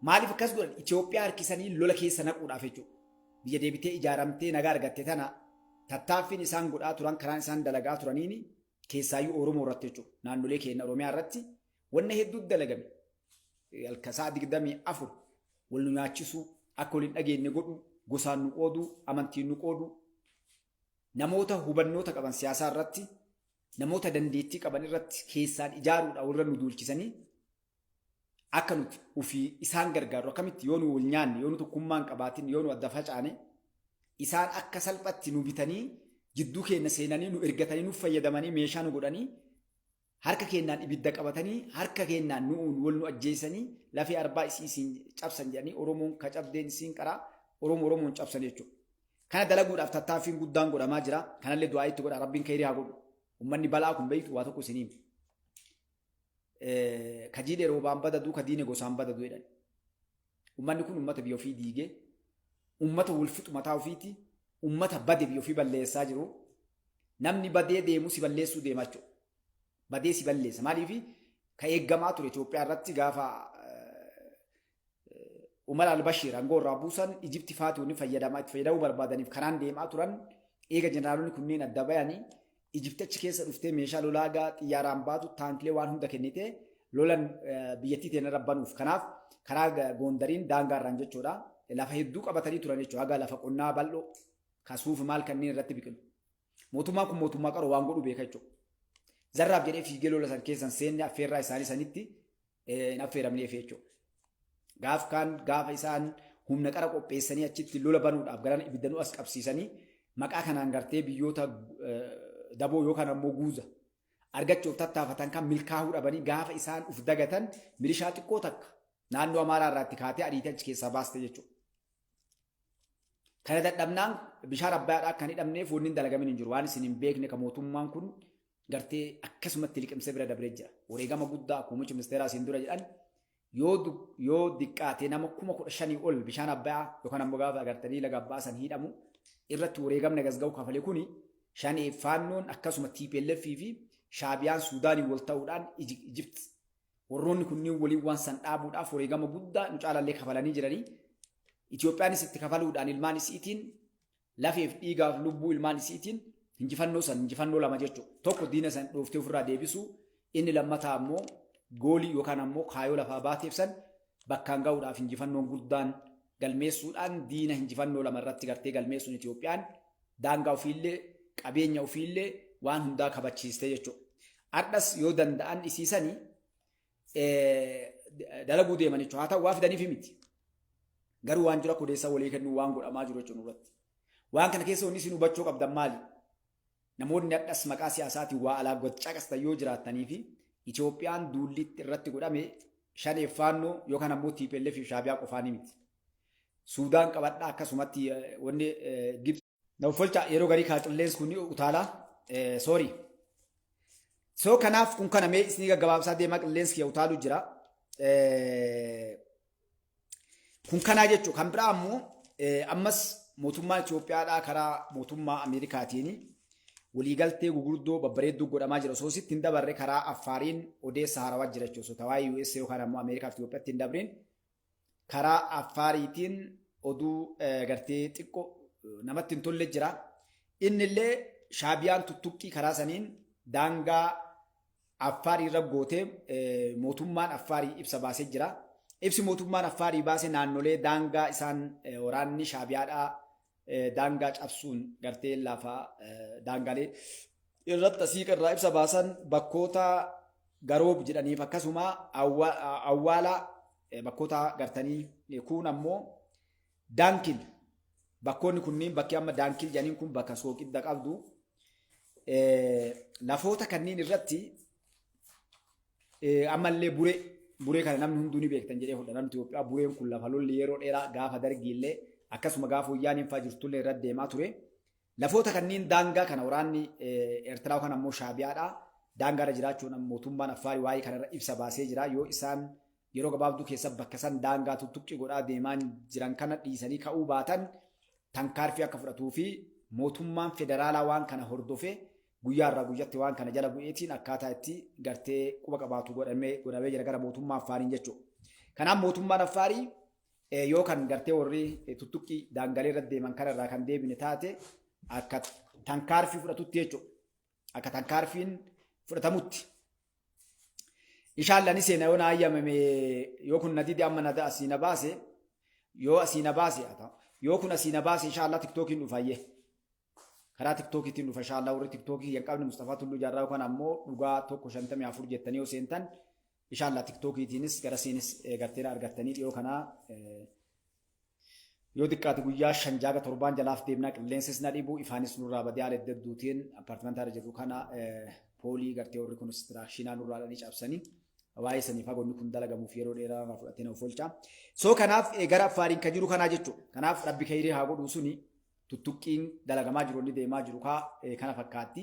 Maaliif akkas godhan Itoophiyaa harkisanii lola keessa naquudhaaf jechuudha. Biyya deebitee ijaaramtee nagaa argatte tana tattaaffiin isaan godhaa turan karaan isaan dalagaa turaniin keessaayyuu Oromoo irratti jechuudha. Naannolee keenya Oromiyaa irratti wanna hedduu dalagame. Halkasaa 24 wal nu nyaachisuu akka waliin dhageenye godhu gosaan nu qooduu amantiin nu qooduu namoota hubannoota qaban siyaasaa irratti namoota dandeettii qaban irratti keessaan ijaaruudhaan warra nu duulchisanii akka nuti ofii isaan gargaaru akkamitti yoo nu wal nyaanne yoo nu tokkummaan qabaatin yoo nu adda facaane isaan akka salphatti nu bitanii jidduu keenya seenanii nu ergatanii nu fayyadamanii meeshaa nu godhanii harka keenyaan ibidda qabatanii harka keenyaan nu wal nu ajjeesanii lafee arbaa isiin cabsan jedhanii Oromoon ka cabdeen isiin qaraa Oromoon cabsan jechuudha. Kana dalaguudhaaf tattaaffiin guddaan godhamaa jira. Kanallee du'aa itti godha Rabbiin khayrii haa godhu. Uummanni balaa kun beektu waa tokko isiniin. Kajiidhe roobaan badadu kadiine gosaan badadu jedhan. Uummanni kun uummata biyya ofii diigee uummata wulfixu mataa ofiiti uummata bade biyya ofii balleessaa jiru. Namni badee deemu si balleessuu deema jechuudha. Badee si balleessa. Maaliif ka eeggamaa ture Itoophiyaa irratti gaafa Umar al-Bashir angoo irraa buusan Ijipti faatuun fayyadamuu barbaadaniif kanaan deemaa turan eega jeneraalonni kunneen adda bayanii Ijipti achi keessa dhuftee meeshaa lolaagaa xiyyaaraan baatu taankilee waan hunda kennitee lolan biyyattii teena rabbanuuf kanaaf karaa Gondariin daangaarraan jechuudha lafa hedduu qabatanii turan jechuudha haga lafa qonnaa bal'oo kasuuf maal kanneen irratti biqilu mootummaan kun mootummaa qaroo waan godhu beeka jechuudha zarraaf jedhee fiigee lola san keessan seenne affeerraa isaanii sanitti hin affeeramneef jechuudha. Gaafa isaan humna qara qopheessanii achitti lola banuudhaaf garan ibiddanuu as qabsiisanii maqaa kanaan gartee biyyoota daboo yookaan ammoo guuza argachuuf tattaafatan kan milkaa'uu dhabanii gaafa isaan uf dagatan milishaa xiqqoo takka naannoo Amaaraa irraatti kaatee adiitee achi keessaa baaste jechuudha. Kana dadhabnaan bishaan abbaadhaa akka hin hidhamneef wanni hin dalagamin hin jiru waan isin hin beekne ka mootummaan kun gartee akkasumatti liqimsee bira dabree jira. Wareegama guddaa akkuma muummichi ministeeraa isin dura jedhan yoo diqqaate nama 15,000 ol bishaan abbayaa yookaan ammoo gaafa agartanii laga abbaa san hidhamu irratti wareegamne gasga'u kafalee kuni shaneeffaannoon akkasuma TPLF fi Shaabiyaan Suudaanii wal ta'uudhaan Ijipti warroonni kunniin waliin waan san dhaabuudhaaf wareegama guddaa nu caalallee kafalanii jiranii Itoophiyaanis itti kafaluudhaan ilmaan isiitiin lafeef dhiigaaf lubbuu ilmaan isiitiin injifannoo lama jechuudha. Tokko diina san dhooftee ofirraa deebisuu inni lammataa ammoo goolii yookaan ammoo kaayoo lafaa baateef san bakkaan ga'uudhaaf injifannoon guddaan galmeessuudhaan diina injifannoo lama irratti gartee galmeessuun Itoophiyaan daangaa ofiillee qabeenya ofiillee waan hundaa kabachiiste jechuudha. Ardhas yoo danda'an isiisanii dalaguu deeman jechuudha. Haa ta'u waa fidaniif miti. Garuu waan jira kodeessa walii kennuu waan godhamaa jiru jechuudha irratti. Waan kana keessa wanni isin hubachuu qabdan maali? Namoonni ardhas maqaa siyaasaatiin waa alaa gochaaqastan yoo jiraatanii fi Itoophiyaan duullitti irratti godhame shaneeffaannoo yookaan ammoo TPLF fi Shaabiyaa qofaanii miti. Suudaan qabadhaa akkasumatti wanni Gibsi. Nauffolcha yeroo garii kaa qilleensi kun utaalaa. Sorry. So kanaaf kun kana mee isin gaggabaabsaa deemaa qilleensi kiyya utaaluu jira. Kun kanaa jechuudha. Kan biraa ammoo ammas mootummaa Itoophiyaadhaa karaa mootummaa Ameerikaatiin waliigaltee gurguddoo babbareedduu godhamaa jira. Osoo sitti hin dabarre karaa Affaariin odeessa haarawaa jira jechuudha. Tawaayii USA yookaan ammoo Ameerikaa fi Itoophiyaatti hin dabreen karaa Affaariitiin oduu gartee xiqqoo namatti hin tolle jira. Innillee Shaabiyaan tuttuqqii karaa saniin daangaa Affaarii irra gootee mootummaan Affaarii ibsa baasee jira. Ibsi mootummaan Affaarii baase naannolee daangaa isaan waraanni Shaabiyaadhaa daangaa cabsuun gartee lafa daangaalee irratti asii irraa ibsa baasan bakkoota garoob jedhaniif akkasuma awwaala bakkoota gartanii kun ammoo daankil bakkoonni kunniin bakki amma daankil jedhaniin kun bakka sooqidda qabdu lafoota kanneen irratti ammallee buree kana namni hunduu ni beektan jedhee fudhatan Itoophiyaa bureen kun lafa lolli yeroo dheeraa gaafa dargiillee akkasuma gaafa Wayyaaniin fa'aa jirtullee irratti deemaa ture. Lafoota kanneen daangaa kana waraanni Eertiraa kan ammoo Shaabiyaadhaa daangaarra jiraachuun mootummaan Affaarii waa'ee kanarra ibsa baasee jira. Yoo isaan yeroo gabaabduu keessa bakka san daangaa tuttuqqii godhaa deemaa jiran kana dhiisanii ka'uu baatan tankaarfii akka fudhatuu fi mootummaan federaalaa waan kana hordofee guyyaarraa guyyatti waan kana jala bu'eetiin akkaataa itti gartee quba qabaatu godhamee jira gara mootummaa Affaariin jechuudha. Kanaaf mootummaan Affaarii yoo kan gartee warri tuttuqqii daangalee irra deeman kanarraa kan deebine taate akka tankaarfii fudhatutti jechuudha. Akka tankaarfiin fudhatamutti. Inshaallah ni seena yoo na ayyamame yoo kun nadidi amma nada asiina baase yoo asiina baase yoo kun asiina baase inshaallah tiktookiin dhufayye. Karaa tiktookiitiin dhufa inshaallah warri tiktookii hin qabne Mustafaa Tulluu Jaarraa yookaan ammoo dhugaa tokko 54 jettanii yoo seentan inshaallah tiktookiitiinis gara siinis garteera argattanii dhiyoo kanaa yoo xiqqaate guyyaa 5-7 jalaaf deemnaa qilleensis na dhibu ifaanis nurraa badee haala dedduutiin appaartimantaa jedhu kana poolii gartee warri konistirakshinaa nurraadhanii cabsanii waa'ee saniif hagoonni kun dalagamuuf yeroo dheeraa nama fudhatee nama folchaa. So kanaaf gara Affaariin kan jiru kanaa jechuudha. Kanaaf rabbi khayrii haa godhuu suni tuttuqqiin dalagamaa jiru inni deemaa jiru kana fakkaatti.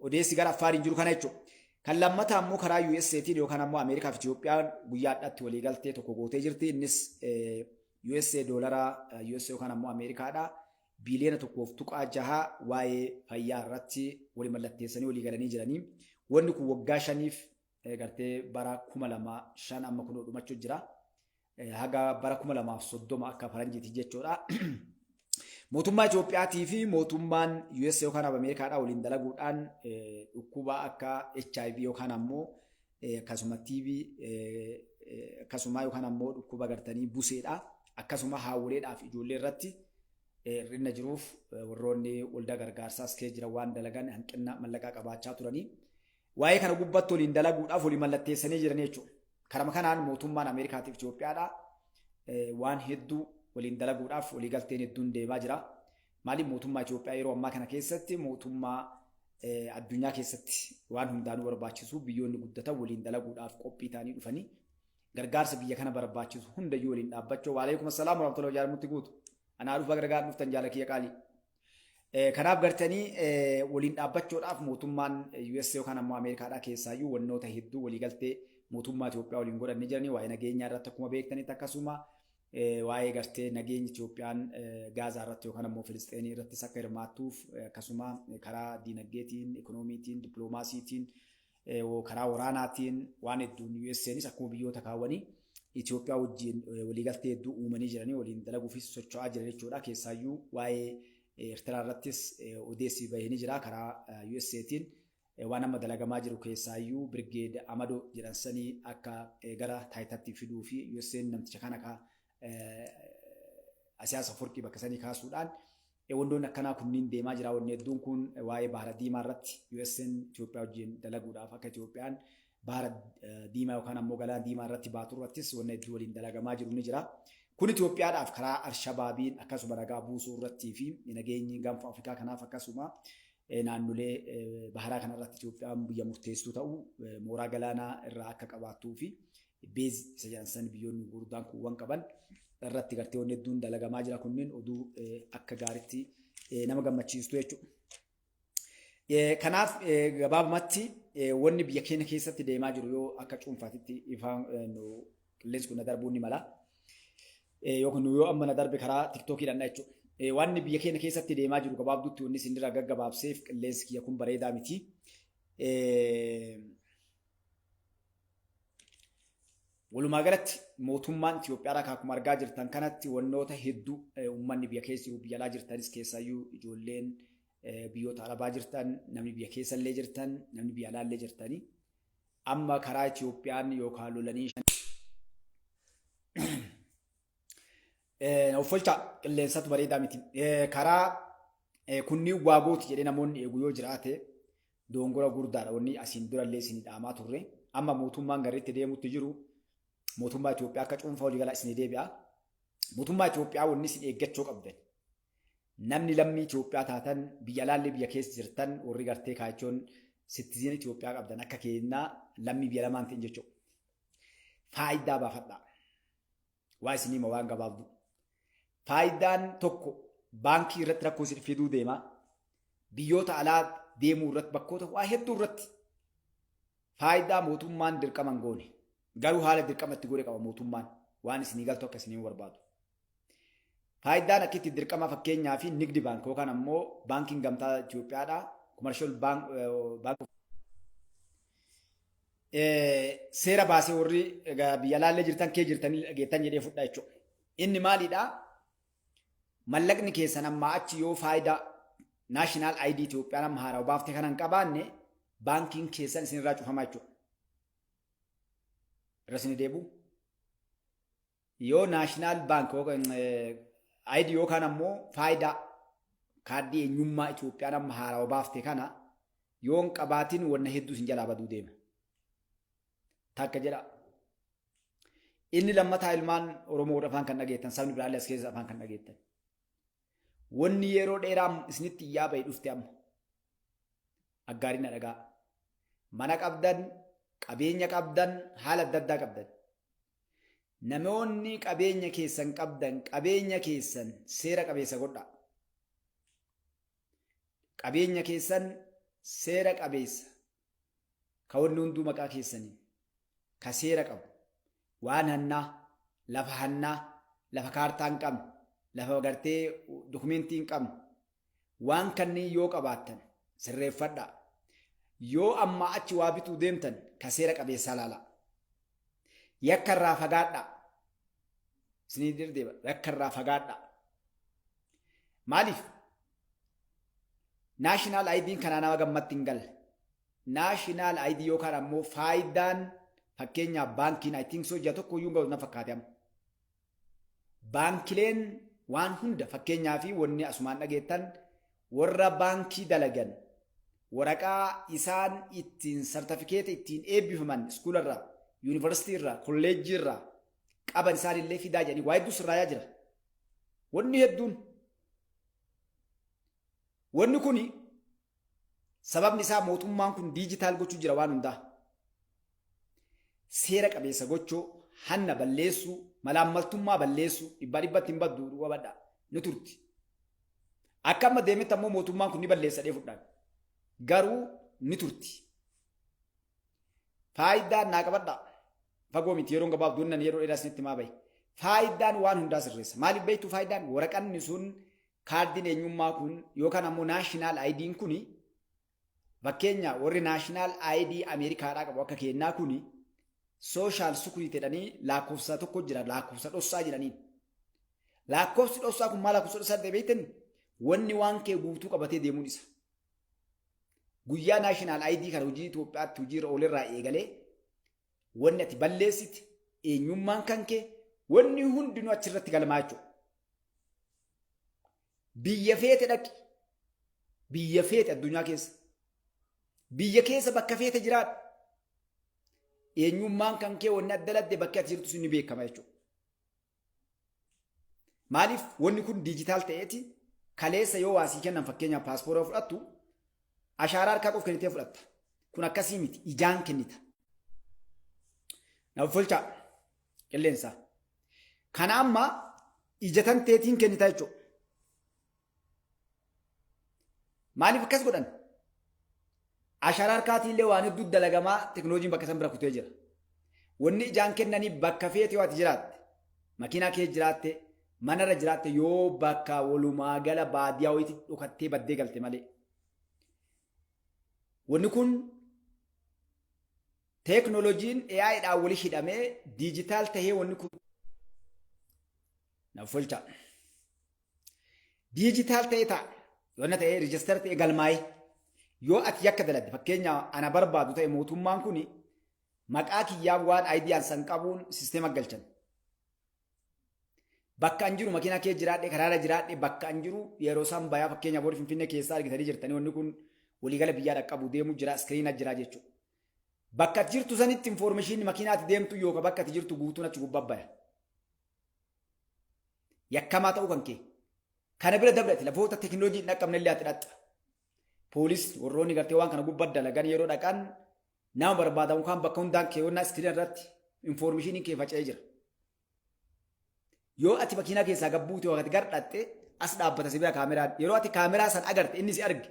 Odeessi gara Affaariin jiru kana jechuudha. Kan lammataa immoo karaa USAtiin yookaan ammoo Ameerikaa fi Itoophiyaan guyyaa addaatti waliigaltee tokko gootee jirti. Innis USA doolaraa USA yookaan ammoo Ameerikaadhaa biiliyoona 1.6 waa'ee fayyaa irratti walii mallatteessanii walii galanii jiranii. Wanni kun waggaa 5f gartee bara 2005 amma kun dhumachuu jira. Haga bara 2030 akka faranjiiti jechuudha. Mootummaa Itoophiyaatii fi mootummaan USA yookaan Ameerikaadhaa waliin dalaguudhaan dhukkuba akka HIV yookaan ammoo akkasuma TB akkasuma yookaan ammoo dhukkuba gartanii buseedha. Akkasuma haawuleedhaaf ijoollee irratti irra jiruuf warroonni waldaa gargaarsaas kee jira waan dalagan hanqina mallaqaa qabaachaa turanii. Waa'ee kana gubbaatti waliin dalaguudhaaf walii mallatteessanii jiran jechuudha. Karama kanaan mootummaan Ameerikaatiif Itoophiyaadhaa waan hedduu waliin dalaguudhaaf waliigalteen hedduun deemaa jira. Maaliif mootummaa Itoophiyaa yeroo ammaa kana keessatti mootummaa addunyaa keessatti waan hundaanuu barbaachisu biyyoonni guddatan waliin dalaguudhaaf qophii ta'anii dhufanii gargaarsa biyya kana barbaachisu hundayyuu waliin dhaabbachuu. Waalaikum assalaam warahmatullahi wabarakatuh guutu. Anaa dhufa gargaar dhuftan jaalakiyya qaalii. Kanaaf gartanii waliin dhaabbachuudhaaf mootummaan USA yookaan ammoo Ameerikaadhaa keessaayyuu wannoota hedduu waliigaltee mootummaa Itoophiyaa waliin godhanii jiranii waa'ee nageenyaa irratti akkuma beektanitti akkasuma waa'ee gartee nageenya Itoophiyaan Gaazaa irratti yookaan ammoo Filisxeenii irrattis akka hirmaattuuf akkasuma karaa diinagdeetiin, ikoonomiitiin, dippiloomaasiitiin, karaa waraanaatiin waan hedduun USAnis akkuma biyyoota kaawwanii Itoophiyaa wajjin waliigaltee hedduu uumanii jiranii waliin dalaguufis socho'aa jiran jechuudha. Keessaayyuu waa'ee Eertiraa irrattis odeessi bahanii jira karaa USAtiin waan amma dalagamaa jiru keessaayyuu Birgeed Amadoo jedhansanii akka gara taayitaatti fiduu fi USA'n namticha kana akka Asiyaasa Forqii bakka sanii kaasuudhaan wantoonni akkanaa kunniin deemaa jira. Wanni hedduun kun waa'ee Bahara Diimaa irratti USA'n Itoophiyaa wajjin dalaguudhaaf akka Itoophiyaan Bahara Diimaa yookaan ammoo Galaana Diimaa irratti baatu irrattis wanni hedduu waliin dalagamaa jiru ni jira. Kun Itoophiyaadhaaf karaa Alshabaabiin akkasuma nagaa buusuu irrattii fi nageenyi gaanfa Afrikaa kanaaf akkasuma naannolee baharaa kanarratti Itoophiyaan biyya murteesstuu ta'uu mooraa galaanaa irraa akka qabaattuu fi beezi isa jedhan biyyoonni gurguddaan kuuwwan qaban irratti gartee wanni hedduun dalagamaa jira. Kunniin oduu akka gaariitti nama gammachiistu jechuudha. Kanaaf gabaabumatti wanni biyya keenya keessatti deemaa jiru yoo akka cuunfaatitti ifaan qilleensi kun darbuun ni mala. Yookaan yoo amma na darbe karaa tiktookiidhaan jechuudha. Waan biyya keenya keessatti deemaa jiru gabaabduutti wanni isin irraa gaggabaabseef qilleensi kiyya kun bareedaa miti. Walumaa galatti mootummaan Itoophiyaa akkuma argaa jirtan kanatti wannoota hedduu uummanni biyya keessa jiru biyya alaa jirtanis keessaayyuu ijoolleen biyyoota Arabaa jirtan namni biyya keessa illee jirtan namni biyya alaa illee jirtanii amma karaa Itoophiyaan yookaan lolanii uffolcha qilleensatu bareedaa miti. Karaa kunniin waagooti jedhee namoonni eegu yoo jiraate dongora guddaadha. Wanni asiin durallee isin dhaamaa turre. Amma mootummaan garriitti deemutti jiru mootummaa Itoophiyaa akka cuunfaa walii galaa isin deebi'a. Mootummaa Itoophiyaa wanni isin eeggachuu qabdan. Namni lammii Itoophiyaa taatan biyya alaallee biyya keessa jirtan warri gartee kaachoon sittiziin Itoophiyaa qabdan akka kennaa lammii biyya lamaan ta'in jechuudha. Faayidaa baafadhaa. Waa isinii ma waan gabaabdu. Faayidaan tokko baankii irratti rakkoo isin fiduu deema. Biyyoota alaa deemuu irratti bakkoota waa hedduu irratti faayidaa mootummaan dirqaman goone. Garuu haala dirqamatti godhe qaba mootummaan waan isinii galtu akka isinii barbaadu. Faayidaan akka itti dirqama fakkeenyaa fi nigdi baankii yookaan ammoo baankiin gamtaa Itoophiyaadhaa komershaal seera baasee warri biyya laallee jirtan kee jirtanii dhageettan jedhee fudhaa jechuudha. Inni maalidhaa? Mallaqni keessan ammaa achi yoo faayidaa naashinaal ID Itoophiyaan amma haaraa baaftee kanan qabaanne baankiin keessan isinirraa cufamaa jechuudha. Irras ni deebi'u. Yoo naashinaal baank ID yookaan ammoo faayidaa kaardii eenyummaa Itoophiyaan amma haaraa baaftee kana yoon qabaatiin wanna hedduu isin jalaa baduu deema. Takka jedha. Inni lammataa ilmaan Oromoo afaan kan dhageettan sabni biraallee as keessa afaan kan dhageettan. Wanni yeroo dheeraa isinitti iyyaa bahee dhufte amma. Aggaariin dhagaa. Mana qabdan, qabeenya qabdan, haala adda addaa qabdan. Namoonni qabeenya keessan qabdan, qabeenya keessan seera qabeessa godhaa. Qabeenya keessan seera qabeessa. Ka wanni hunduu maqaa keessanii. Ka seera qabu. Waan hannaa, lafa hannaa, lafa kaartaa hin qabne, lafa gartee dokumentii hin qabne. Waan kanneen yoo qabaattan sirreeffadhaa. Yoo amma achi waa bituu deemtan ka seera qabeessaa laala. Yakka irraa fagaadhaa. Isinii dirdeeba yakka irraa fagaadhaa. Maaliif? Naashinaal ID'n kanaa nama gammatti hin galle. Naashinaal ID yookaan ammoo faayidaan fakkeenyaaf baankiin I think so ji'a tokko iyyuu gahu na fakkaate amma. Baankileen waan hunda fakkeenyaa fi wanni asumaan dhageettan warra baankii dalagan waraqaa isaan ittiin sartifikeeta ittiin eebbifaman iskuularraa, yuunivarsiitiirraa, kolleejjiirraa qaban isaanillee fidaa jedhanii waa hedduu sirraayaa jira. Wanni hedduun wanni kuni sababni isaa mootummaan kun diijitaal gochuu jira waan hundaa. Seera qabeessa gochuu, hanna balleessuu, malaammaltummaa balleessuu, dhibbaa dhibbatti hin baddu hubadhaa ni turti. Akka amma deemetti ammoo mootummaan kun ni balleessa fudhaan. Garuu ni turti. Faayidaan naa qabadhaa. Fagoo miti yeroo gabaabduu wannan yeroo dheeraa isinitti maa bahe. Faayidaan waan hundaa sirreessa. Maaliif beektu faayidaan waraqanni sun kaardiin eenyummaa kun yookaan ammoo naashinaal ID'n kuni fakkeenya warri naashinaal ID Ameerikaadhaa qabu akka kennaa kuni sooshaal sukuriiti jedhanii lakkoofsa tokko jira lakkoofsa dhossaa jedhaniin. Lakkoofsi dhossaa kun maal lakkoofsa dhossaa beektan wanni waan kee guutuu qabatee deemuun isa. Guyyaa naashinaal ID kana hojii Itoophiyaatti hojiirra oolirraa eegalee wanni ati balleessiti eenyummaan kan kee wanni hundinuu achirratti galmaa jechuudha. Biyya feete dhaqi. Biyya feete addunyaa keessa. Biyya keessa bakka feete jiraadhu. Eenyummaan kan kee wanni adda adda bakka ati jirtu sun ni beekama jechuudha. Maaliif wanni kun diijitaal ta'eeti kaleessa yoo waasii kennan fakkeenyaaf paaspoora fudhattu ashaaraa harkaa qof kennitee fudhatta. Kun akkasii miti ijaan kennita. Naaf folchaa qilleensaa. Kana amma ijatan teetiin kennita jechuudha. Maaliif akkas godhan? Ashaaraa harkaatiillee waan hedduu dalagamaa teknooloojiin bakka san bira kutee jira. Wanni ijaan kennanii bakka feete yoo ati jiraatte, makiinaa kee jiraatte, manarra jiraatte yoo bakka walumaa gala baadiyyaa wayiitti dhokattee baddee galte malee. Wanni kun teknooloojiin AI'dhaan wali hidhamee diijitaal tahee wanni kun naaf folcha. Diijitaal ta'ee ta'a. Yoonna ta'ee riijistar ta'ee galmaa'ee yoo ati yakka daladde fakkeenya ana barbaadu ta'e mootummaan kun maqaa kiyyaan waan aayidiyaan san qabuun sisteema galchan. Bakka an jiru makiinaa kee jiraadhe karaarra jiraadhe bakka an jiru yeroo isaan bayaa fakkeenya boori finfinnee keessaa argitanii jirtanii wanni kun waliigala biyyaa dhaqqabu deemu jira iskiriina jira jechuudha. Bakka ati jirtu sanitti infoormeeshinii makiinaatti deemtu yookaan bakka ati jirtu guutuun achi gubbaa yakkamaa ta'uu kan kee. Kana bira dabalate lafoota teknooloojiin dhaqqabne illee ati dhatta. Poolis warroonni gartee waan kana gubbaa dalagan yeroo dhaqan nama barbaadamu kan bakka hundaan keewwannaa iskiriina irratti infoormeeshinii kee faca'ee jira. Yoo ati makiinaa keessaa gabbuute wakati gardhatte as dhaabbata si bira kaameraan yeroo ati kaameraa san agarte inni si arge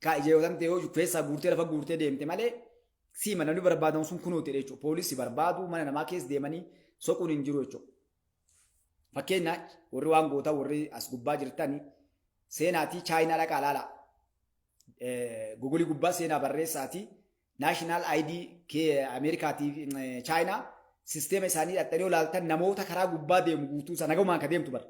kaa ija yoo tamte yoo keessaa guurtee lafa guurtee deemte malee siima namni barbaadamu sun kunuuti jechuudha. Poolisii barbaadu mana namaa keessa deemanii soquun hin jiru jechuudha. Fakkeenyaaf warri waan gootaa warri as gubbaa jirtanii seenaatii chaayinaa dhaqaa laala. Gugulii gubbaa seenaa barreessaatii naashinaal aayidii Ameerikaatii fi Chaayinaa sisteema isaanii dhaxxanii olaaltan namoota karaa gubbaa deemu guutuu sana gahumaan ka deemtu bara.